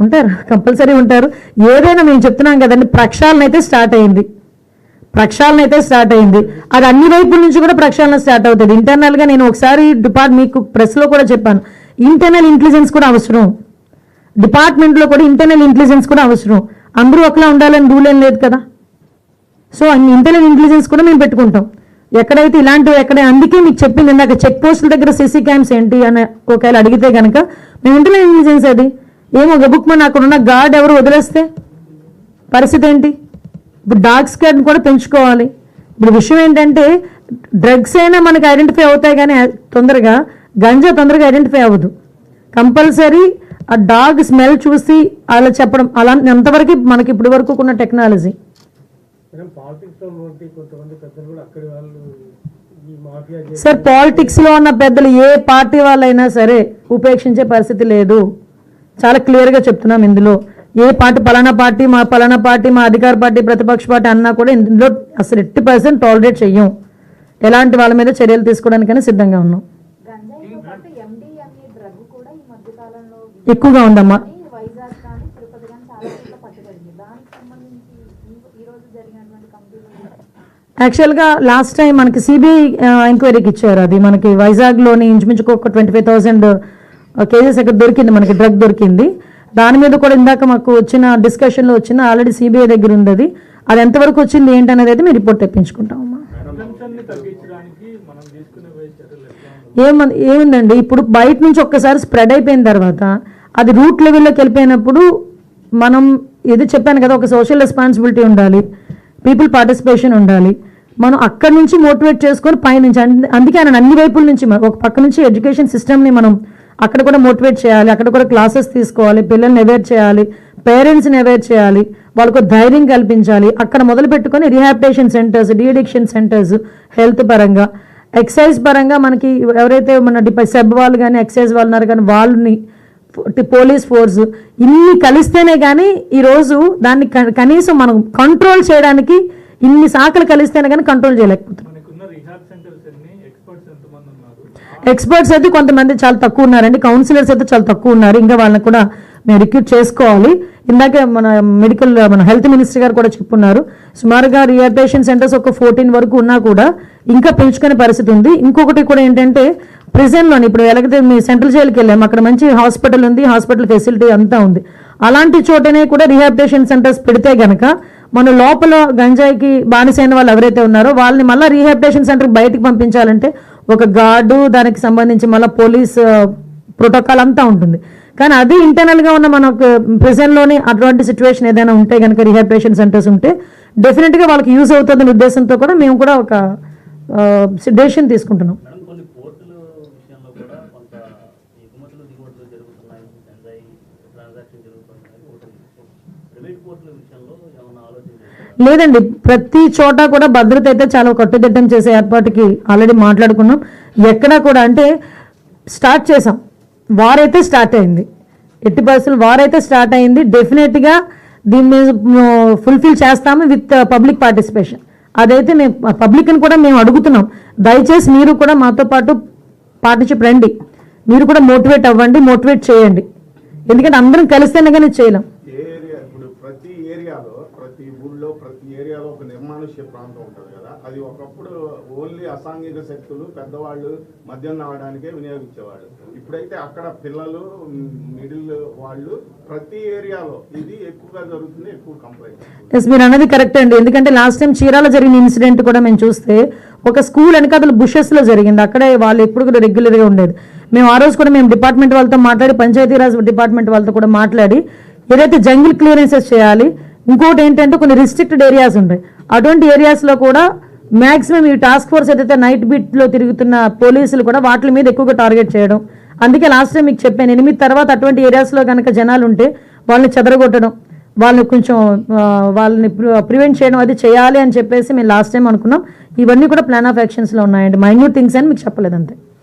ఉంటారు, కంపల్సరీ ఉంటారు. ఏదైనా మేము చెప్తున్నాం కదండి, ప్రక్షాళన అయితే స్టార్ట్ అయింది. అది అన్ని వైపుల నుంచి కూడా ప్రక్షాళన స్టార్ట్ అవుతుంది. ఇంటర్నల్గా నేను ఒకసారి మీకు ప్రెస్లో కూడా చెప్పాను, ఇంటర్నల్ ఇంటెలిజెన్స్ కూడా అవసరం. డిపార్ట్మెంట్లో కూడా ఇంటర్నల్ ఇంటెలిజెన్స్ కూడా అవసరం. అందరూ ఒకలా ఉండాలని రూల్ ఏం లేదు కదా. సో ఇంటర్నల్ ఇంటెలిజెన్స్ కూడా మేము పెట్టుకుంటాం. ఎక్కడైతే ఇలాంటివి అందుకే మీకు చెప్పింది ఇందాక, చెక్ పోస్టుల దగ్గర సిసి క్యామ్స్ ఏంటి అని ఒకవేళ అడిగితే కనుక మేము ఇంటర్నల్ ఇంటెలిజెన్స్ అది ఏమో గబుక్మని అక్కడ ఉన్న గార్డ్ ఎవరు వదిలేస్తే పరిస్థితి ఏంటి? ఇప్పుడు డాగ్ స్క్వాడ్ కూడా పెంచుకోవాలి. ఇప్పుడు విషయం ఏంటంటే డ్రగ్స్ అయినా మనకి ఐడెంటిఫై అవుతాయి, కానీ తొందరగా గంజా తొందరగా ఐడెంటిఫై అవ్వదు. కంపల్సరీ ఆ డాగ్ స్మెల్ చూసి అలా చెప్పడం, అలా ఎంతవరకు మనకి ఇప్పటి వరకు ఉన్న టెక్నాలజీ. సార్ పాలిటిక్స్లో ఉన్న పెద్దలు ఏ పార్టీ వాళ్ళైనా సరే ఉపేక్షించే పరిస్థితి లేదు. చాలా క్లియర్గా చెప్తున్నాం. ఇందులో ఏ పార్టీ పలానా పార్టీ మా అధికార పార్టీ ప్రతిపక్ష పార్టీ అన్నా కూడా ఇందులో అసలు 80% టాలరేట్ చెయ్యం. ఎలాంటి వాళ్ళ మీద చర్యలు తీసుకోవడానికైనా సిద్ధంగా ఉన్నాం. ఎక్కువగా ఉందమ్మా. యాక్చువల్గా లాస్ట్ టైం మనకి సిబిఐ ఎంక్వైరీకి ఇచ్చారు. అది మనకి వైజాగ్లోని ఇంచుమించుకు ఒక 25,000 కేసెస్ అక్కడ దొరికింది, మనకి డ్రగ్ దొరికింది. దాని మీద కూడా ఇందాక మాకు వచ్చిన డిస్కషన్లో వచ్చిన ఆల్రెడీ సిబిఐ దగ్గర ఉంది. అది ఎంతవరకు వచ్చింది ఏంటనేది అయితే మేము రిపోర్ట్ తెప్పించుకుంటామమ్మా. ఏముందండి, ఇప్పుడు బయట నుంచి ఒక్కసారి స్ప్రెడ్ అయిపోయిన తర్వాత అది రూట్ లెవెల్లోకి వెళ్ళిపోయినప్పుడు మనం ఏదో చెప్పాను కదా, ఒక సోషల్ రెస్పాన్సిబిలిటీ ఉండాలి, పీపుల్ పార్టిసిపేషన్ ఉండాలి. మనం అక్కడి నుంచి మోటివేట్ చేసుకొని పైనుంచి, అందుకే ఆయన అన్ని వైపుల నుంచి ఒక పక్క నుంచి ఎడ్యుకేషన్ సిస్టమ్ని మనం అక్కడ కూడా మోటివేట్ చేయాలి, అక్కడ కూడా క్లాసెస్ తీసుకోవాలి, పిల్లల్ని అవేర్ చేయాలి, పేరెంట్స్ని అవేర్ చేయాలి, వాళ్ళకు ధైర్యం కల్పించాలి. అక్కడ మొదలు పెట్టుకొని rehabilitation centres, deaddiction centres, health పరంగా, ఎక్సైజ్ పరంగా మనకి ఎవరైతే మన సెబ్ వాళ్ళు కానీ ఎక్సైజ్ వాళ్ళు ఉన్నారు కానీ వాళ్ళని, పోలీస్ ఫోర్స్ ఇన్ని కలిస్తేనే కానీ ఈరోజు దాన్ని కనీసం మనం కంట్రోల్ చేయడానికి ఇన్ని శాఖలు కలిస్తేనే కానీ కంట్రోల్ చేయలేకపోతున్నాం. ఎక్స్పర్ట్స్ అయితే కొంతమంది చాలా తక్కువ ఉన్నారండి, కౌన్సిలర్స్ అయితే చాలా తక్కువ ఉన్నారు. ఇంకా వాళ్ళని కూడా మేము రిక్రూట్ చేసుకోవాలి. ఇందాకే మన హెల్త్ మినిస్టర్ గారు కూడా చెప్పున్నారు, సుమారుగా రీహాబిలిటేషన్ సెంటర్స్ ఒక 14 వరకు ఉన్నా కూడా ఇంకా పెంచుకునే పరిస్థితి ఉంది. ఇంకొకటి కూడా ఏంటంటే ప్రిజన్లోని ఇప్పుడు ఎలాగైతే మీ సెంట్రల్ జైలుకి వెళ్ళాము, అక్కడ మంచి హాస్పిటల్ ఉంది, హాస్పిటల్ ఫెసిలిటీ అంతా ఉంది. అలాంటి చోటనే కూడా రీహాబిలిటేషన్ సెంటర్స్ పెడితే కనుక మన లోపల గంజాయికి బానిసైన వాళ్ళు ఎవరైతే ఉన్నారో వాళ్ళని మళ్ళీ రీహాబిలిటేషన్ సెంటర్కి బయటకు పంపించాలంటే ఒక గార్డు, దానికి సంబంధించి మళ్ళీ పోలీస్ ప్రోటోకాల్ అంతా ఉంటుంది. కానీ అది ఇంటర్నల్గా ఉన్న మనకు ప్రిజన్లోనే అటువంటి సిచ్యువేషన్ ఏదైనా ఉంటే కనుక రీహాబిలిటేషన్ సెంటర్స్ ఉంటే డెఫినెట్గా వాళ్ళకి యూజ్ అవుతుందనే ఉద్దేశంతో కూడా మేము కూడా ఒక డెసిషన్ తీసుకుంటున్నాం. లేదండి, ప్రతి చోట కూడా భద్రత అయితే చాలా కట్టుదిట్టం చేసే ఏర్పాటుకి ఆల్రెడీ మాట్లాడుకున్నాం. ఎక్కడా కూడా అంటే స్టార్ట్ చేసాం, వారైతే స్టార్ట్ అయింది, 80% వారైతే స్టార్ట్ అయింది. డెఫినెట్గా దీన్ని ఫుల్ఫిల్ చేస్తాము విత్ పబ్లిక్ పార్టిసిపేషన్. అదైతే మేము పబ్లిక్ని కూడా మేము అడుగుతున్నాం, దయచేసి మీరు కూడా మాతో పాటు పార్టిసిపేట్ రండి, మీరు కూడా మోటివేట్ అవ్వండి, మోటివేట్ చేయండి. ఎందుకంటే అందరం కలిస్తేనే కానీ చేయలేం. ప్రతి ఏరియాలో ఒక నిర్మానుష్య ప్రాంతం ఉంటుంది కదా, అది ఒకప్పుడు ఓన్లీ అసాంఘిక శక్తులు, పెద్దవాళ్ళు మద్యం తాగడానికే వినియోగించేవాళ్ళు. ఇప్పుడైతే అక్కడ పిల్లలు, మిడిల్ వాళ్ళు, ప్రతి ఏరియాలో ఇది ఎక్కువగా జరుగుతుంది, ఎక్కువ కంప్లైంట్. ఎస్, మీరు అన్నది కరెక్ట్ అండి. ఎందుకంటే లాస్ట్ టైం చీరాలో జరిగిన ఇన్సిడెంట్ కూడా మేము చూస్తే ఒక స్కూల్ వెనకాల బుషెస్లో జరిగింది. అక్కడే వాళ్ళు ఎప్పుడు కూడా రెగ్యులర్గా ఉండేది. మేము ఆ రోజు కూడా మేము డిపార్ట్మెంట్ వాళ్ళతో మాట్లాడి, పంచాయతీరాజ్ డిపార్ట్మెంట్ వాళ్ళతో కూడా మాట్లాడి ఏదైతే జంగిల్ క్లియరెన్సెస్ చేయాలి. ఇంకోటి ఏంటంటే కొన్ని రిస్ట్రిక్టెడ్ ఏరియాస్ ఉంటాయి, అటువంటి ఏరియాస్లో కూడా మ్యాక్సిమం ఈ టాస్క్ ఫోర్స్ ఏదైతే నైట్ బీట్లో తిరుగుతున్న పోలీసులు కూడా వాటి మీద ఎక్కువగా టార్గెట్ చేయడం. అందుకే లాస్ట్ టైం మీకు చెప్పాను, 8 తర్వాత అటువంటి ఏరియాస్లో కనుక జనాలు ఉంటే వాళ్ళని చెదరగొట్టడం, వాళ్ళని కొంచెం వాళ్ళని ప్రివెంట్ చేయడం అది చేయాలి అని చెప్పేసి మేము లాస్ట్ టైం అనుకున్నాం. ఇవన్నీ కూడా ప్లాన్ ఆఫ్ యాక్షన్స్లో ఉన్నాయండి. మైన్యూట్ థింగ్స్ అని మీకు చెప్పలేదు అంతే.